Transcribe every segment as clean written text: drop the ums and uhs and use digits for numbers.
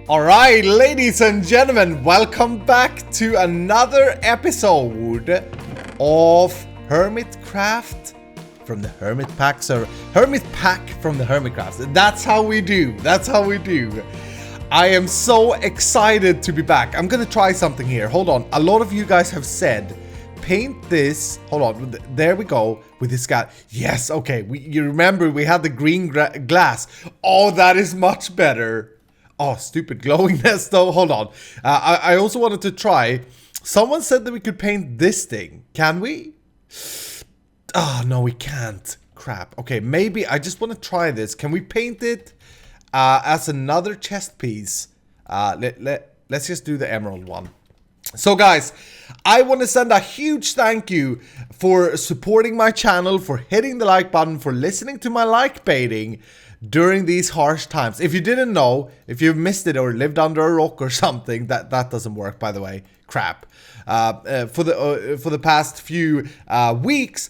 Alright, ladies and gentlemen, welcome back to another episode of HermitCraft from the HermitPack server. HermitPack from the HermitCraft. That's how we do. That's how we do. I am so excited to be back. I'm gonna try something here. Hold on. A lot of you guys have said, paint this. Hold on. There we go. With this guy. Yes, okay. You remember we had the green glass. Oh, that is much better. Oh, stupid glowingness though. Hold on. I also wanted to try. Someone said that we could paint this thing. Can we? Oh, no, we can't. Crap. Okay, maybe I just want to try this. Can we paint it as another chest piece? Let's just do the emerald one. So guys, I want to send a huge thank you for supporting my channel, for hitting the like button, for listening to my like baiting during these harsh times. If you didn't know, if you've missed it or lived under a rock or something, that doesn't work, by the way. Crap. For the past few weeks,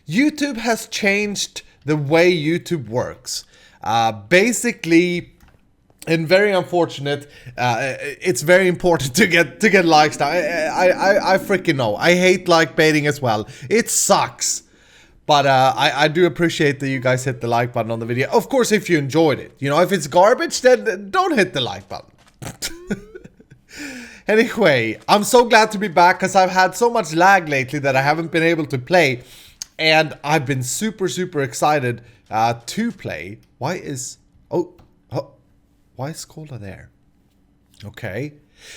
YouTube has changed the way YouTube works. Basically, and very unfortunate, it's very important to get likes now. I freaking know. I hate like baiting as well. It sucks. But I do appreciate that you guys hit the like button on the video. Of course, if you enjoyed it. You know, if it's garbage, then don't hit the like button. Anyway, I'm so glad to be back because I've had so much lag lately that I haven't been able to play. And I've been super excited to play. Why is Scalda there? Okay.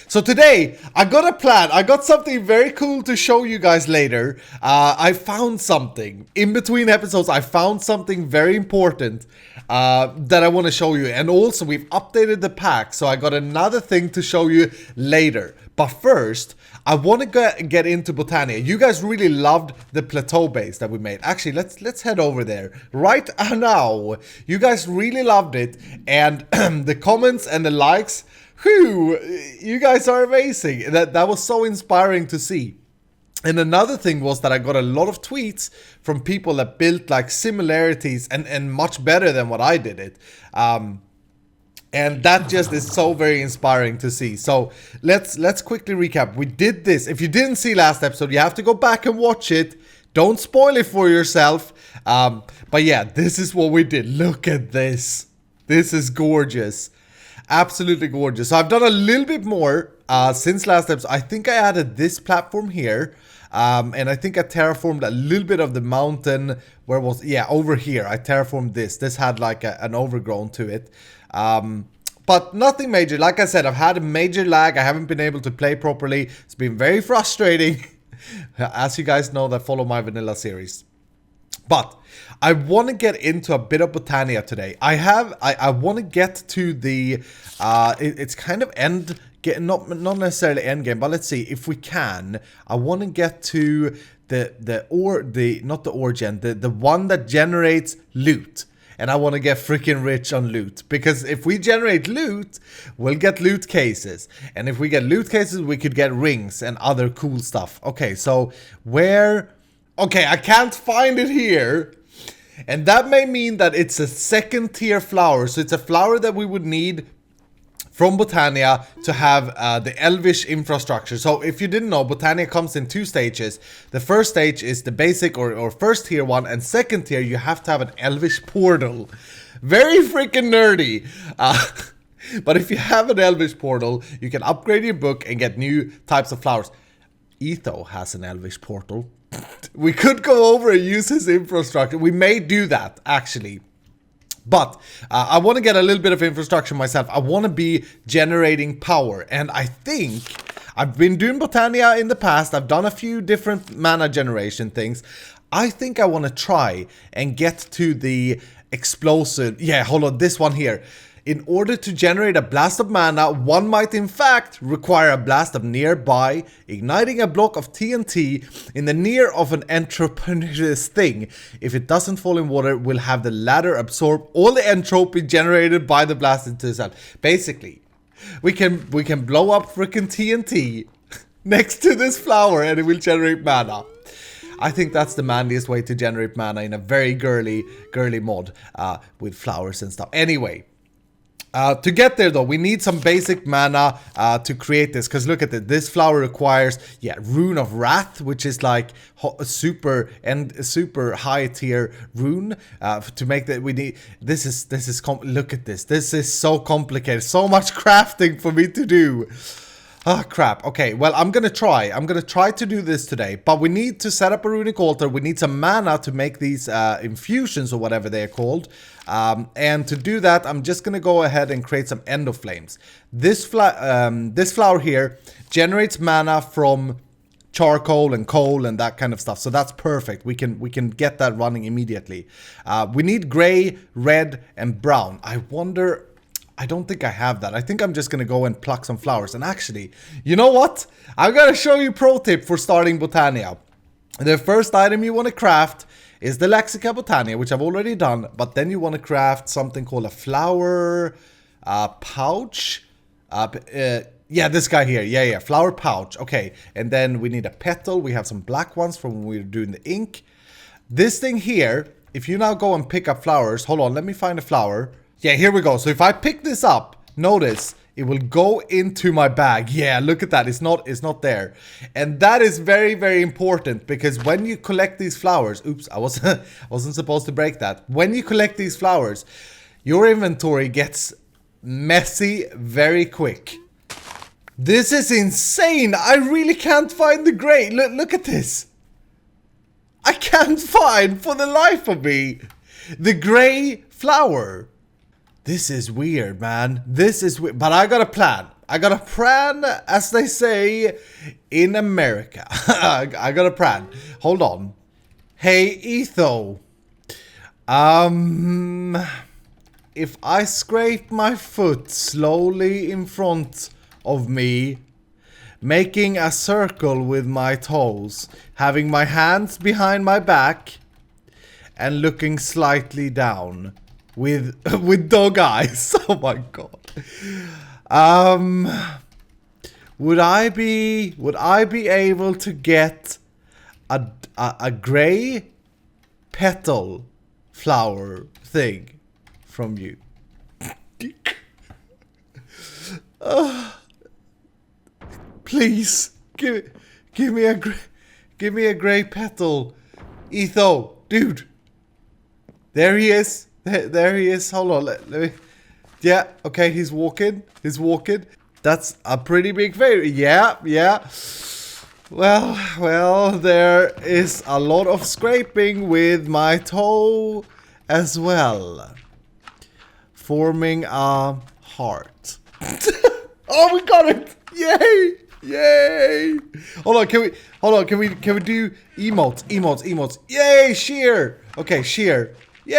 So today, I got a plan. I got something very cool to show you guys later. I found something. In between episodes, I found something very important that I want to show you. And also, we've updated the pack. So I got another thing to show you later. But first, I want to get into Botania. You guys really loved the plateau base that we made. Actually, let's head over there right now. You guys really loved it. And the comments and the likes... Whew, you guys are amazing. That was so inspiring to see. And another thing was that I got a lot of tweets from people that built like similarities and much better than what I did it. And that just is so very inspiring to see. So let's quickly recap. We did this. If you didn't see last episode, you have to go back and watch it. Don't spoil it for yourself. But yeah, this is what we did. Look at this. This is gorgeous. Absolutely gorgeous. So I've done a little bit more since last episode. I think I added this platform here. And I think I terraformed a little bit of the mountain. Where was... Yeah, over here. I terraformed this. This had like an overgrown to it. But nothing major. Like I said, I've had a major lag. I haven't been able to play properly. It's been very frustrating. As you guys know that follow my vanilla series. But I want to get into a bit of Botania today. I want to get to the it's kind of not necessarily end game, but let's see if we can. I want to get to the one that generates loot. And I want to get freaking rich on loot. Because if we generate loot, we'll get loot cases. And if we get loot cases, we could get rings and other cool stuff. Okay, so where... Okay, I can't find it here. And that may mean that it's a second tier flower. So it's a flower that we would need from Botania to have the elvish infrastructure. So if you didn't know, Botania comes in two stages. The first stage is the basic or first tier one. And second tier, you have to have an elvish portal. Very freaking nerdy. But if you have an elvish portal, you can upgrade your book and get new types of flowers. Etho has an elvish portal. We could go over and use his infrastructure. We may do that, actually. But I want to get a little bit of infrastructure myself. I want to be generating power. And I think I've been doing Botania in the past. I've done a few different mana generation things. I think I want to try and get to the explosive... Yeah, hold on. This one here. In order to generate a blast of mana, one might in fact require a blast of nearby, igniting a block of TNT in the near of an entrepreneur's thing. If it doesn't fall in water, we'll have the latter absorb all the entropy generated by the blast into itself. Basically, we can blow up freaking TNT next to this flower and it will generate mana. I think that's the manliest way to generate mana in a very girly mod with flowers and stuff. Anyway. To get there though, we need some basic mana to create this, because look at it. This flower requires, Rune of Wrath, which is like super high tier rune. To make that, we need, look at this. This is so complicated. So much crafting for me to do. Ah, crap. Okay, well, I'm gonna try to do this today, but we need to set up a runic altar. We need some mana to make these infusions or whatever they're called. And to do that, I'm just gonna go ahead and create some Endo Flames. This flower here generates mana from charcoal and coal and that kind of stuff, so that's perfect. We can get that running immediately. We need gray, red, and brown. I don't think I have that. I think I'm just gonna go and pluck some flowers. And actually, you know what? I'm gonna show you a pro tip for starting Botania. The first item you want to craft is the Lexica Botania, which I've already done. But then you want to craft something called a flower pouch. Yeah, this guy here. Yeah, flower pouch. Okay, and then we need a petal. We have some black ones from when we were doing the ink. This thing here, if you now go and pick up flowers. Hold on, let me find a flower. Yeah, here we go. So if I pick this up, notice it will go into my bag. Yeah, look at that. It's not there. And that is very, very important, because when you collect these flowers, oops, I wasn't supposed to break that. When you collect these flowers, your inventory gets messy very quick. This is insane. I really can't find the gray. Look at this. I can't find for the life of me the gray flower. This is weird, man. This is weird. But I got a plan. I got a plan, as they say in America. I got a plan. Hold on. Hey, Etho. If I scrape my foot slowly in front of me, making a circle with my toes, having my hands behind my back, and looking slightly down. With dog eyes. Oh my god. Would I be able to get a gray petal flower thing from you? Please give me a gray petal, Etho, dude. There he is. There he is. Hold on. Let me. Yeah. Okay. He's walking. That's a pretty big favor. Yeah. Well. There is a lot of scraping with my toe as well, forming a heart. Oh, we got it! Yay! Hold on. Can we do emotes? Yay! Shear. Okay. Shear. Yay!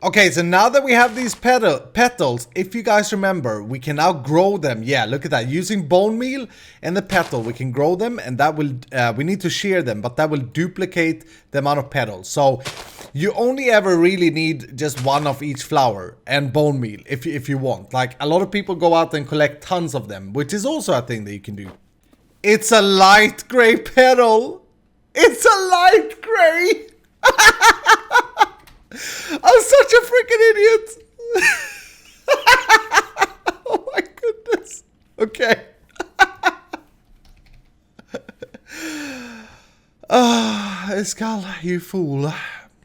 Okay, so now that we have these petals, if you guys remember, we can now grow them. Yeah, look at that. Using bone meal and the petal, we can grow them, and that will, we need to shear them, but that will duplicate the amount of petals. So you only ever really need just one of each flower and bone meal if you want. Like, a lot of people go out and collect tons of them, which is also a thing that you can do. It's a light gray petal. It's a light gray. I'm such a freaking idiot. Oh my goodness. Okay. Scalda, you fool.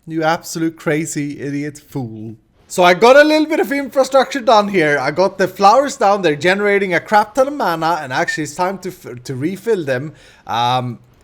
You absolute crazy idiot fool. So I got a little bit of infrastructure done here. I got the flowers down. They're generating a crap ton of mana, and actually it's time to refill them.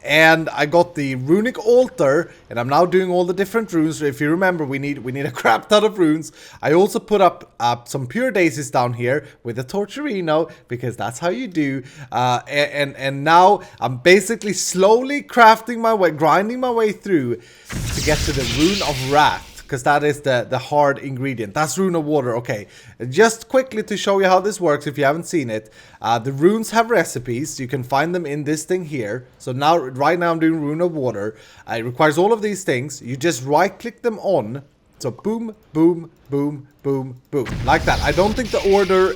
And I got the runic altar, and I'm now doing all the different runes. If you remember, we need a crap ton of runes. I also put up some pure daisies down here with a torturino, because that's how you do. And now I'm basically slowly grinding my way through to get to the rune of wrath. Because that is the hard ingredient. That's rune of water. Okay, just quickly to show you how this works if you haven't seen it. The runes have recipes. You can find them in this thing here. So right now I'm doing rune of water. It requires all of these things. You just right click them on. So boom, boom, boom, boom, boom. Like that. I don't think the order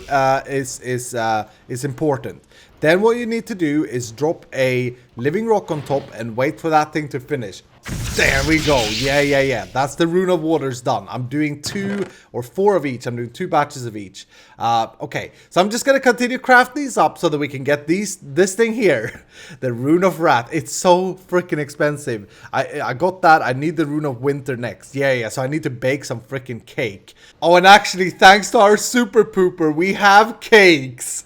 is important. Then what you need to do is drop a living rock on top and wait for that thing to finish. There we go. Yeah. That's the Rune of Waters done. I'm doing 2 or 4 of each. I'm doing 2 batches of each. Okay, so I'm just going to continue craft these up so that we can get this thing here. The Rune of Wrath. It's so freaking expensive. I got that. I need the Rune of Winter next. Yeah. So I need to bake some freaking cake. Oh, and actually, thanks to our Super Pooper, we have cakes.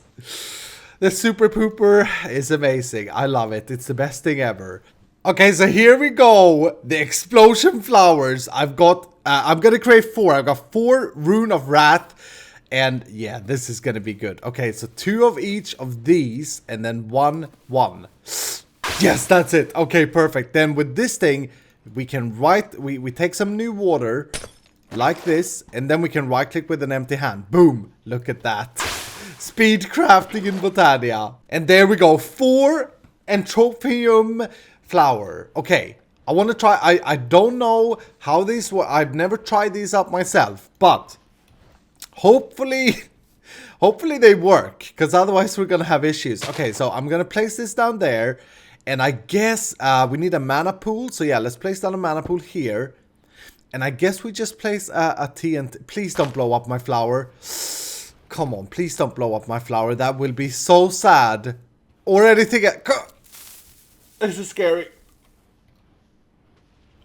The Super Pooper is amazing. I love it. It's the best thing ever. Okay, so here we go. The explosion flowers. I've got, I'm going to create 4. I've got 4 Rune of Wrath. And yeah, this is going to be good. Okay, so 2 of each of these and then 1. Yes, that's it. Okay, perfect. Then with this thing, we can we take some new water like this. And then we can right click with an empty hand. Boom. Look at that. Speed crafting in Botania. And there we go. 4 Entropium flower. Okay, I want to try. I don't know how these work. I've never tried these up myself, but hopefully they work, because otherwise we're gonna have issues. Okay, so I'm gonna place this down there, and I guess we need a mana pool. So yeah, let's place down a mana pool here, and I guess we just place a TNT. Please don't blow up my flower. Come on, please don't blow up my flower. That will be so sad. Or anything. This is scary.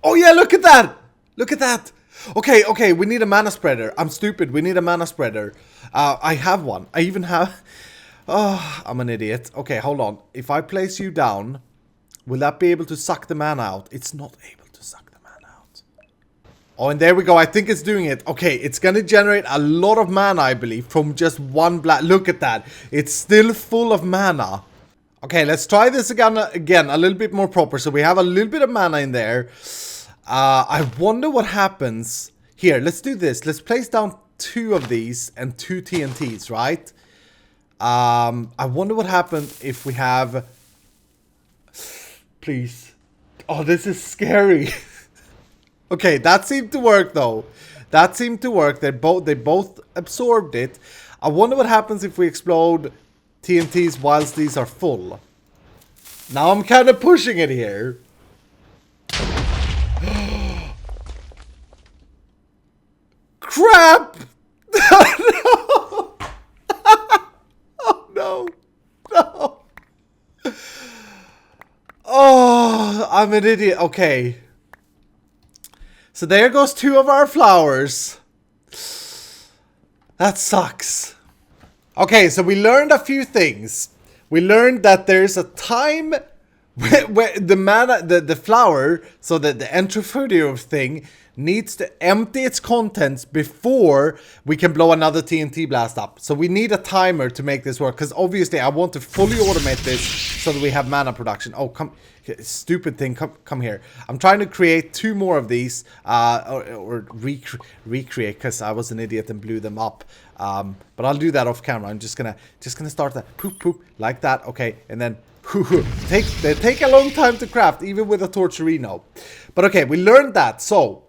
Oh yeah, look at that! Look at that! Okay, we need a mana spreader. I'm stupid, we need a mana spreader. I have one. I even have... Oh, I'm an idiot. Okay, hold on. If I place you down, will that be able to suck the mana out? It's not able to suck the mana out. Oh, and there we go. I think it's doing it. Okay, it's gonna generate a lot of mana, I believe, from just one black... Look at that. It's still full of mana. Okay, let's try this again, a little bit more proper. So we have a little bit of mana in there. I wonder what happens. Here, let's do this. Let's place down 2 of these and 2 TNTs, right? I wonder what happens if we have... Please. Oh, this is scary. Okay, that seemed to work though. That seemed to work. They both absorbed it. I wonder what happens if we explode TNTs whilst these are full. Now I'm kind of pushing it here. Crap! No! Oh no! No! Oh, I'm an idiot. Okay. So there goes 2 of our flowers. That sucks. Okay, so we learned a few things. We learned that there's a time where the mana, the flower, so that the entropium thing needs to empty its contents before we can blow another TNT blast up. So we need a timer to make this work, because obviously I want to fully automate this so that we have mana production. Oh, come, stupid thing, come here. I'm trying to create 2 more of these, or recreate, because I was an idiot and blew them up. But I'll do that off camera. I'm just gonna start that poop like that. Okay, and then they take a long time to craft, even with a torturino. But okay, we learned that. So.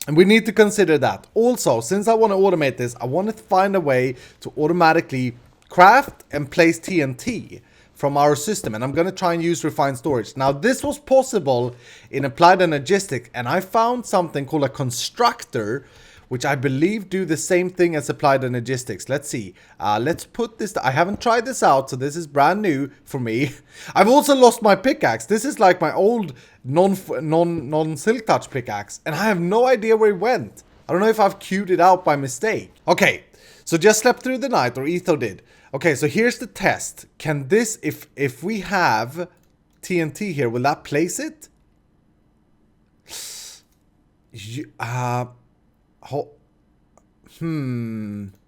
And we need to consider that. Also, since I want to automate this, I want to find a way to automatically craft and place TNT from our system. And I'm going to try and use refined storage. Now, this was possible in Applied Energistics. And I found something called a constructor, which I believe do the same thing as Applied Energistics. Let's see. Let's put this... I haven't tried this out, so this is brand new for me. I've also lost my pickaxe. This is like my old non-silk touch pickaxe. And I have no idea where it went. I don't know if I've queued it out by mistake. Okay, so just slept through the night, or Etho did. Okay, so here's the test. Can this... If we have TNT here, will that place it?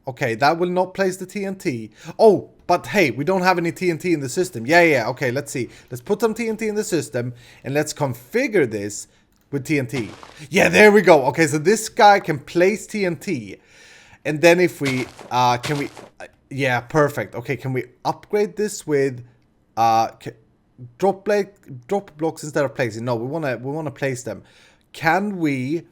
Okay, that will not place the TNT. Oh, but hey, we don't have any TNT in the system. Yeah, okay, let's see. Let's put some TNT in the system, and let's configure this with TNT. Yeah, there we go. Okay, so this guy can place TNT. And then if we, yeah, perfect. Okay, can we upgrade this with, drop blocks instead of placing? No, we wanna place them. Can we...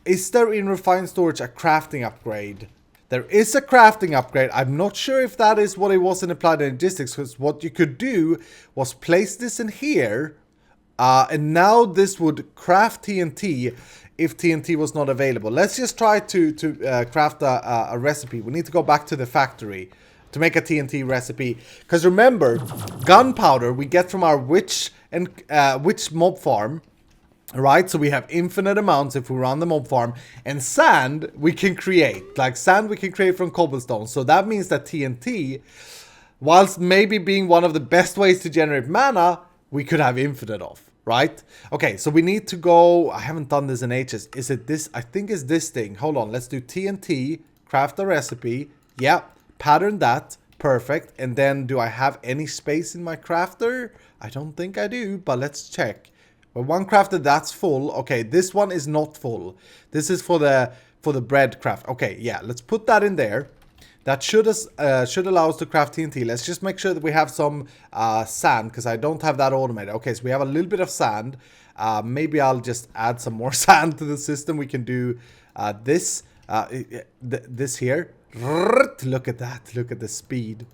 Is there in refined storage a crafting upgrade? There is a crafting upgrade. I'm not sure if that is what it was in Applied Energistics, because what you could do was place this in here, And now this would craft TNT if TNT was not available. Let's just try to craft a recipe. We need to go back to the factory to make a TNT recipe. Because remember, gunpowder we get from our witch mob farm. Right, so we have infinite amounts if we run the mob farm, and sand we can create. Like sand we can create from cobblestone. So that means that TNT, whilst maybe being one of the best ways to generate mana, we could have infinite of, right? Okay, so we need to go, I haven't done this in ages. Is it this? I think it's this thing. Hold on, let's do TNT, craft a recipe. Yeah, pattern that, perfect. And then do I have any space in my crafter? I don't think I do, but let's check. Well, one crafted, that's full. Okay, this one is not full. This is for the bread craft. Okay, yeah, let's put that in there. That should allow us to craft TNT. Let's just make sure that we have some sand, because I don't have that automated. Okay, so we have a little bit of sand. Maybe I'll just add some more sand to the system. We can do this here. Look at that. Look at the speed.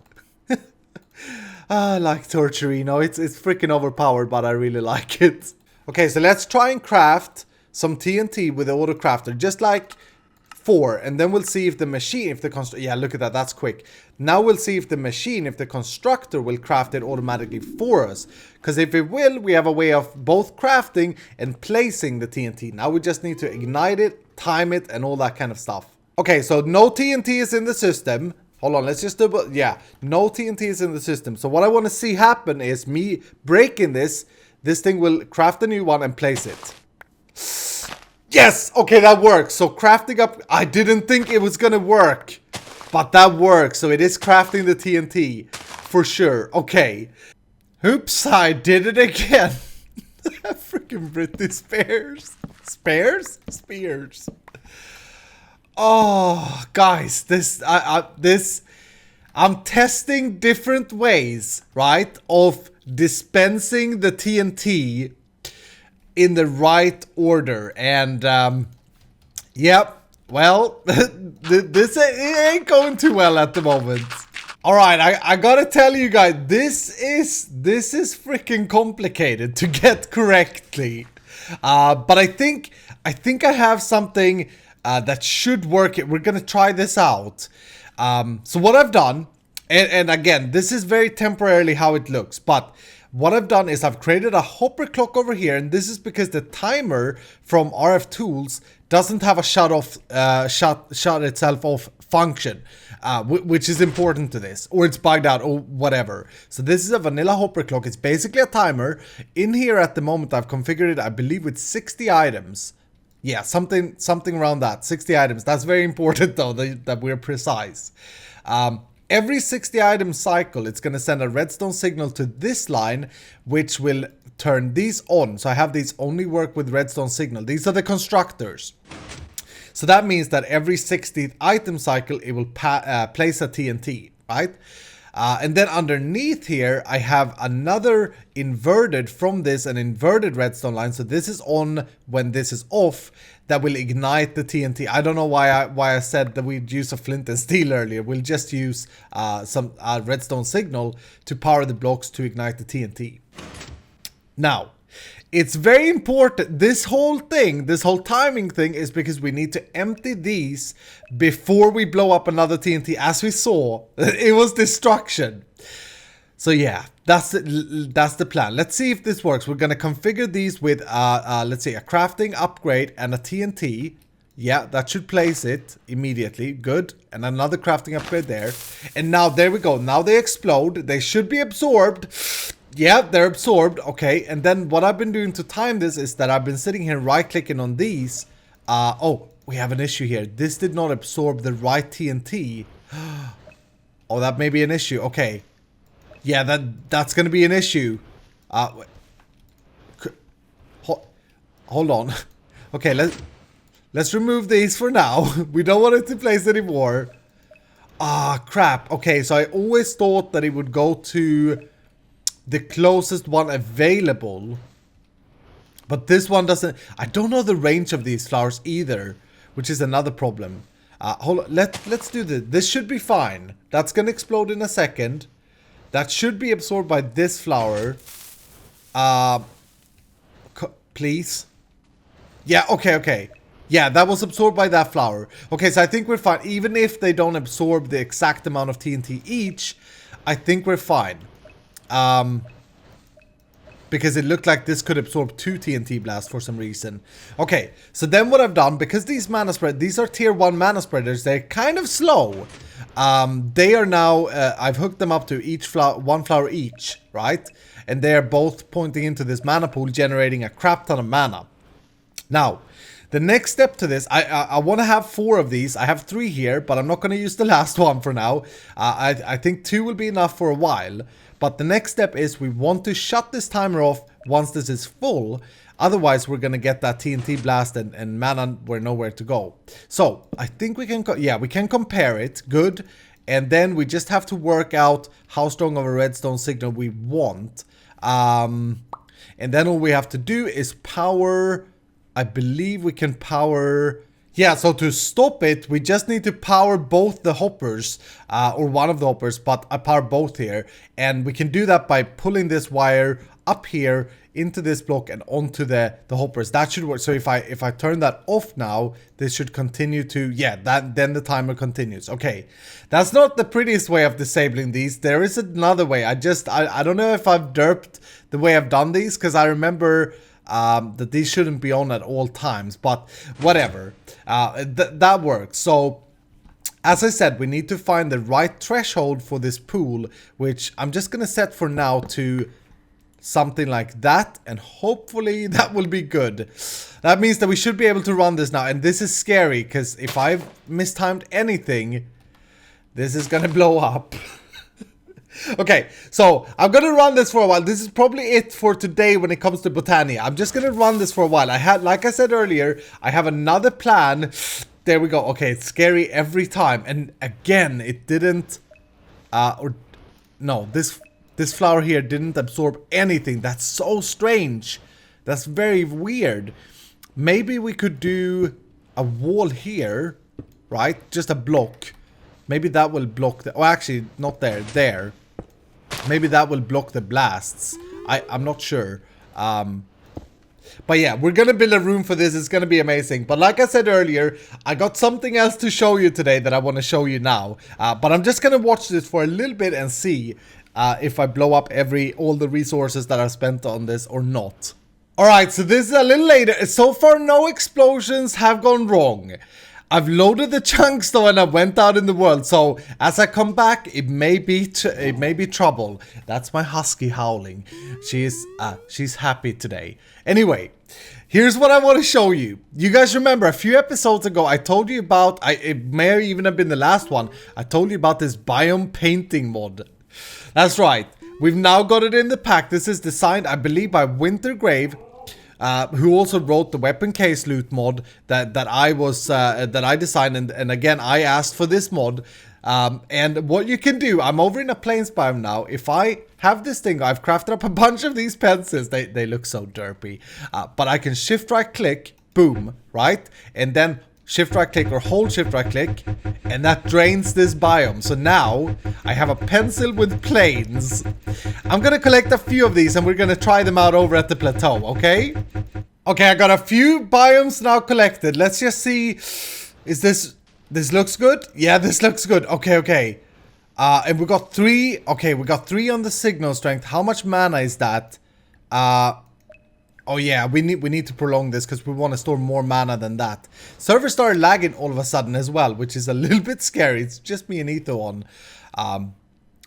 I like Torturino. It's freaking overpowered, but I really like it. Okay, so let's try and craft some TNT with the auto crafter, just like 4, and then we'll see if the machine, if the constructor, yeah, look at that, that's quick. Now we'll see if the machine, if the constructor will craft it automatically for us, because if it will, we have a way of both crafting and placing the TNT. Now we just need to ignite it, time it, and all that kind of stuff. Okay, so no TNT is in the system. Hold on, let's just double, yeah, no TNT is in the system. So what I want to see happen is me breaking this thing will craft a new one and place it. Yes! Okay, that works. So crafting up, I didn't think it was gonna work, but that works. So it is crafting the TNT for sure. Okay. Oops, I did it again. Freaking Britney Spears. Spears. Oh, guys, I'm testing different ways, right, of dispensing the TNT in the right order. And, yep, well, this ain't going too well at the moment. All right, I gotta tell you guys, this is freaking complicated to get correctly. But I think I have something that should work. We're gonna try this out. So what I've done, and again, this is very temporarily how it looks, but what I've done is I've created a hopper clock over here, and this is because the timer from RF Tools doesn't have a shut itself off function, which is important to this, or it's bugged out or whatever. So this is a vanilla hopper clock. It's basically a timer. In here at the moment, I've configured it, I believe, with 60 items. Yeah, something around that, 60 items. That's very important though, that we're precise. Every 60 item cycle, it's going to send a redstone signal to this line, which will turn these on. So I have these only work with redstone signal. These are the constructors. So that means that every 60th item cycle, it will place a TNT, right? And then underneath here, I have another inverted from this, an inverted redstone line. So this is on when this is off, that will ignite the TNT. I don't know why I said that we'd use a flint and steel earlier. We'll just use some redstone signal to power the blocks to ignite the TNT. Now, it's very important. This whole timing thing is because we need to empty these before we blow up another TNT. As we saw, it was destruction. So yeah, that's the plan. Let's see if this works. We're gonna configure these with let's see, a crafting upgrade and a TNT. Yeah, that should place it immediately. Good. And another crafting upgrade there. And now there we go. Now they explode. They should be absorbed. Yeah, they're absorbed. Okay, and then what I've been doing to time this is that I've been sitting here right-clicking on these. Oh, we have an issue here. This did not absorb the right TNT. Oh, that may be an issue. Okay. Yeah, that's going to be an issue. Hold on. Okay, let's remove these for now. We don't want it to place anymore. Ah, crap. Okay, so I always thought that it would go to the closest one available, but this one doesn't. I don't know the range of these flowers either, which is another problem. Hold on, let's do this. This should be fine. That's gonna explode in a second. That should be absorbed by this flower. Please. Yeah, okay. Yeah, that was absorbed by that flower. Okay, so I think we're fine. Even if they don't absorb the exact amount of TNT each, I think we're fine. Because it looked like this could absorb 2 TNT blasts for some reason. Okay, so then what I've done, because these mana spread, these are tier 1 mana spreaders, they're kind of slow. They are now, I've hooked them up to each flower, 1 flower each, right? And they are both pointing into this mana pool, generating a crap ton of mana. Now, the next step to this, I want to have 4 of these. I have 3 here, but I'm not going to use the last one for now. I think 2 will be enough for a while. But the next step is we want to shut this timer off once this is full. Otherwise, we're going to get that TNT blast and mana where nowhere to go. So, I think we can, we can compare it. Good. And then we just have to work out how strong of a redstone signal we want. And then all we have to do is power... I believe we can power... Yeah, so to stop it, we just need to power both the hoppers, or one of the hoppers, but I power both here. And we can do that by pulling this wire up here into this block and onto the hoppers. That should work. So if I turn that off now, this should continue to... Yeah, then the timer continues. Okay, that's not the prettiest way of disabling these. There is another way. I don't know if I've derped the way I've done these, because I remember... that these shouldn't be on at all times, but whatever, that works. So as I said, we need to find the right threshold for this pool, which I'm just gonna set for now to something like that, and hopefully that will be good. That means that we should be able to run this now, and this is scary because if I've mistimed anything, this is gonna blow up. Okay, so I'm gonna run this for a while. This is probably it for today when it comes to Botania. I'm just gonna run this for a while. Like I said earlier, I have another plan. There we go. Okay, it's scary every time. And again, it didn't, no, this flower here didn't absorb anything. That's so strange. That's very weird. Maybe we could do a wall here, right? Just a block. Maybe that will block the... Oh, actually, not there. There. Maybe that will block the blasts. I'm not sure. But yeah, we're gonna build a room for this. It's gonna be amazing. But like I said earlier, I got something else to show you today that I want to show you now. But I'm just gonna watch this for a little bit and see if I blow up all the resources that I spent on this or not. Alright, so this is a little later. So far, no explosions have gone wrong. I've loaded the chunks though, and I went out in the world. So as I come back, it may be trouble. That's my husky howling. She's happy today. Anyway, here's what I want to show you. You guys remember a few episodes ago, I told you about. It may even have been the last one. I told you about this biome painting mod. That's right. We've now got it in the pack. This is designed, I believe, by WinterGrave. Who also wrote the weapon case loot mod that I designed, and again I asked for this mod. And what you can do, I'm over in a plains biome now. If I have this thing, I've crafted up a bunch of these pencils. They look so derpy, but I can shift right click, boom, right, and then shift right click or hold shift right click, and that drains this biome. So now I have a pencil with plains. I'm gonna collect a few of these and we're gonna try them out over at the plateau, okay? Okay, I got a few biomes now collected. Let's just see. Is this looks good? Yeah, this looks good. Okay. And we got 3. Okay, we got 3 on the signal strength. How much mana is that? Oh yeah, we need to prolong this because we want to store more mana than that. Server started lagging all of a sudden as well, which is a little bit scary. It's just me and Etho on.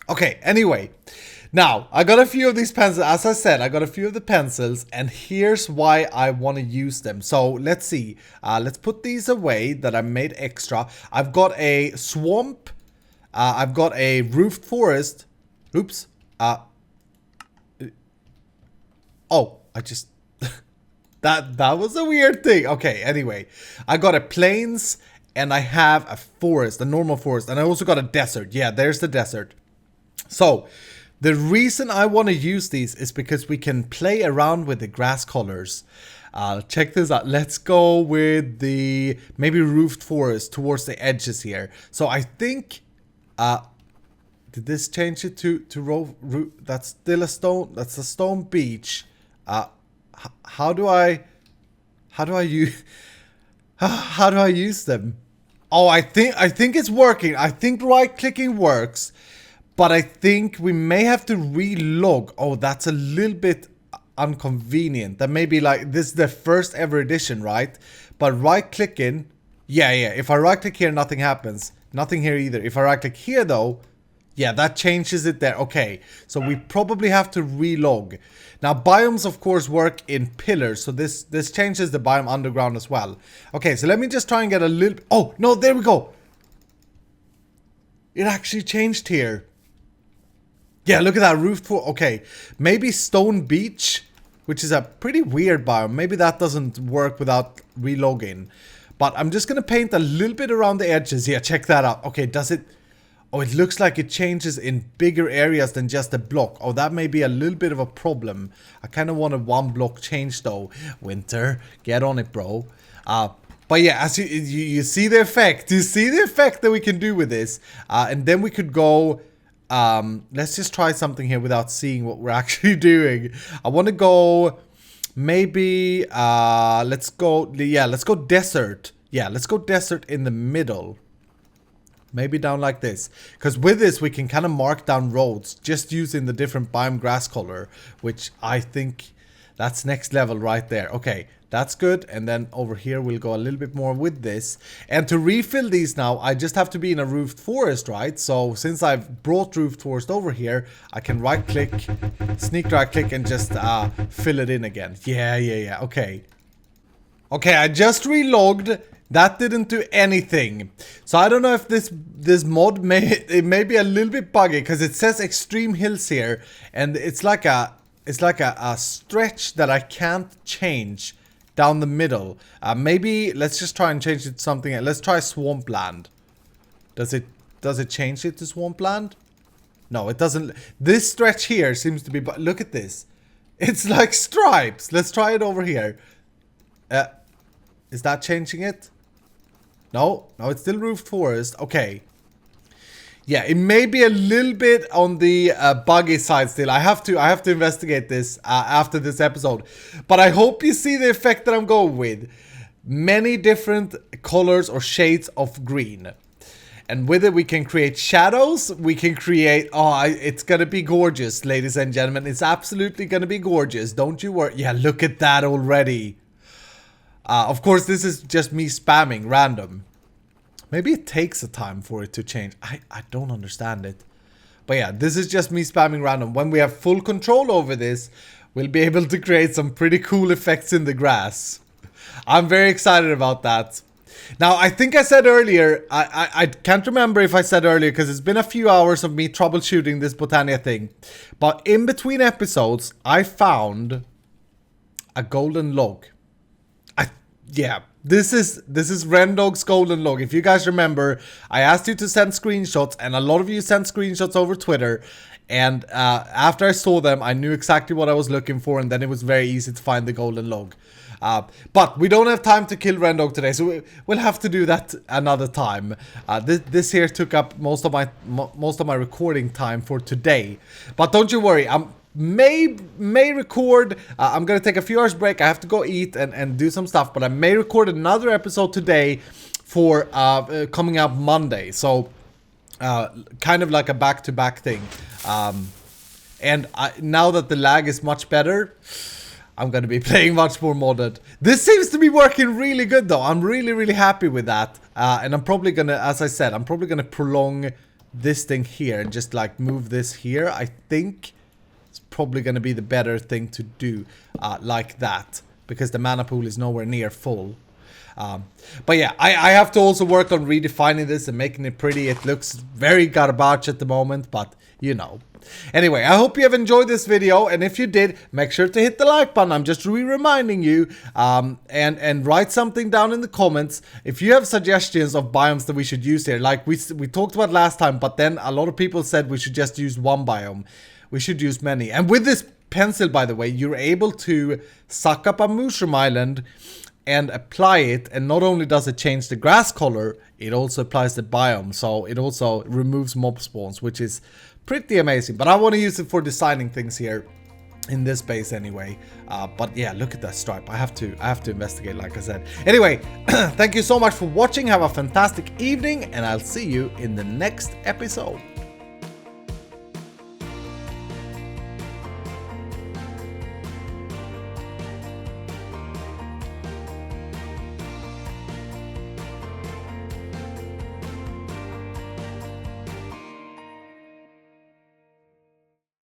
Okay, anyway. Now, I got a few of these pencils. As I said, I got a few of the pencils, and here's why I want to use them. So, let's see. Let's put these away that I made extra. I've got a swamp. I've got a roofed forest. Oops. Oh, I just... That was a weird thing. Okay, anyway. I got a plains, and I have a forest, a normal forest. And I also got a desert. Yeah, there's the desert. So... the reason I want to use these is because we can play around with the grass colors. Check this out. Let's go with the maybe roofed forest towards the edges here. So I think, did this change it to roof? That's still a stone. That's a stone beach. How do I use how do I use them? Oh, I think it's working. I think right clicking works, but I think we may have to relog. Oh, that's a little bit inconvenient. That may be like this is the first ever edition, right? But right clicking, yeah. If I right click here, nothing happens. Nothing here either. If I right click here though, yeah, that changes it there. Okay, so we probably have to relog. Now biomes of course work in pillars, so this changes the biome underground as well. Okay, so let me just try and get a little. Oh no, there we go. It actually changed here. Yeah, look at that roof for. Okay, maybe Stone Beach, which is a pretty weird biome. Maybe that doesn't work without relogging. But I'm just gonna paint a little bit around the edges. Yeah, check that out. Okay, does it? Oh, it looks like it changes in bigger areas than just a block. Oh, that may be a little bit of a problem. I kind of want a one block change though. Winter, get on it, bro. But yeah, as you see the effect. You see the effect that we can do with this. And then we could go. Let's just try something here without seeing what we're actually doing. I want to go. Maybe let's go desert. Yeah, let's go desert in the middle. Maybe down like this. Because with this we can kind of mark down roads just using the different biome grass color, which I think that's next level right there. Okay, that's good. And then over here we'll go a little bit more with this. And to refill these now, I just have to be in a roofed forest, right? So since I've brought roofed forest over here, I can right click, sneak right click and just fill it in again. Yeah. Okay. Okay, I just relogged. That didn't do anything. So I don't know if this mod may be a little bit buggy because it says extreme hills here, and it's like a stretch that I can't change down the middle. Maybe let's just try and change it to something. Let's try swampland. Does it change it to swampland? No, it doesn't. This stretch here seems to be. But look at this. It's like stripes. Let's try it over here. Is that changing it? No, it's still roofed forest. Okay. Yeah, it may be a little bit on the buggy side still. I have to investigate this after this episode. But I hope you see the effect that I'm going with. Many different colors or shades of green. And with it we can create shadows. We can create... Oh, it's gonna be gorgeous, ladies and gentlemen. It's absolutely gonna be gorgeous. Don't you worry. Yeah, look at that already. Of course, this is just me spamming random. Maybe it takes a time for it to change. I don't understand it. But yeah, this is just me spamming random. When we have full control over this, we'll be able to create some pretty cool effects in the grass. I'm very excited about that. Now, I think I said earlier, I can't remember if I said earlier because it's been a few hours of me troubleshooting this Botania thing. But in between episodes, I found a golden log. Yeah, this is Rendog's golden log. If you guys remember, I asked you to send screenshots, and a lot of you sent screenshots over Twitter. And after I saw them, I knew exactly what I was looking for, and then it was very easy to find the golden log. But we don't have time to kill Rendog today, so we'll have to do that another time. This here took up most of my recording time for today. But don't you worry, may record. I'm gonna take a few hours break. I have to go eat and do some stuff, but I may record another episode today for coming out Monday. So kind of like a back-to-back thing. And now that the lag is much better, I'm gonna be playing much more modded. This seems to be working really good though. I'm really happy with that. And I'm probably gonna, as I said, I'm probably gonna prolong this thing here and just like move this here. I think it's probably going to be the better thing to do like that, because the mana pool is nowhere near full. But yeah, I have to also work on redefining this and making it pretty. It looks very garbage at the moment, but you know. Anyway, I hope you have enjoyed this video, and if you did, make sure to hit the like button. I'm just reminding you, and write something down in the comments if you have suggestions of biomes that we should use here. Like we talked about last time, but then a lot of people said we should just use one biome. We should use many. And with this pencil, by the way, you're able to suck up a mushroom island and apply it. And not only does it change the grass color, it also applies the biome. So it also removes mob spawns, which is pretty amazing. But I want to use it for designing things here. in this base anyway. But yeah, look at that stripe. I have to investigate, like I said. Anyway, thank you so much for watching. Have a fantastic evening, and I'll see you in the next episode.